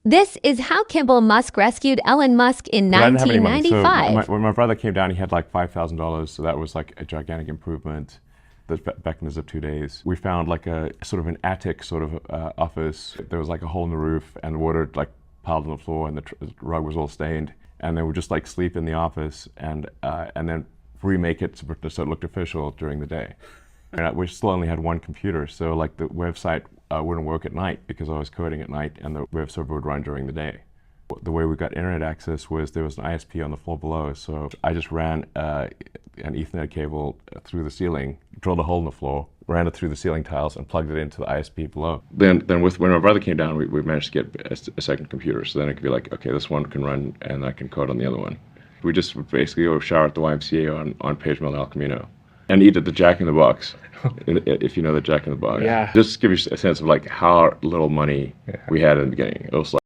This is how Kimbal Musk rescued Elon Musk in But I didn't have any money. So 1995. when my brother came down, he had like $5,000. So that was like a gigantic improvement. Back in the zip 2 days. We found like a sort of an attic sort of office. There was like a hole in the roof and water like piled on the floor, and the rug was all stained. And then we just like sleep in the office and then remake it so it looked official during the day. And we still only had one computer, so like the website wouldn't work at night because I was coding at night, and the web server would run during the day. The way we got internet access was there was an ISP on the floor below, so I just ran an Ethernet cable through the ceiling, drilled a hole in the floor, ran it through the ceiling tiles, and plugged it into the ISP below. Then when my brother came down, we managed to get a second computer, so then it could be like, okay, this one can run, and I can code on the other one. We just basically go shower at the YMCA on Page Mill and El Camino, and eat at the Jack in the Box, if you know the Jack in the Box. Yeah. Just to give you a sense of like how little money we had in the beginning. It was like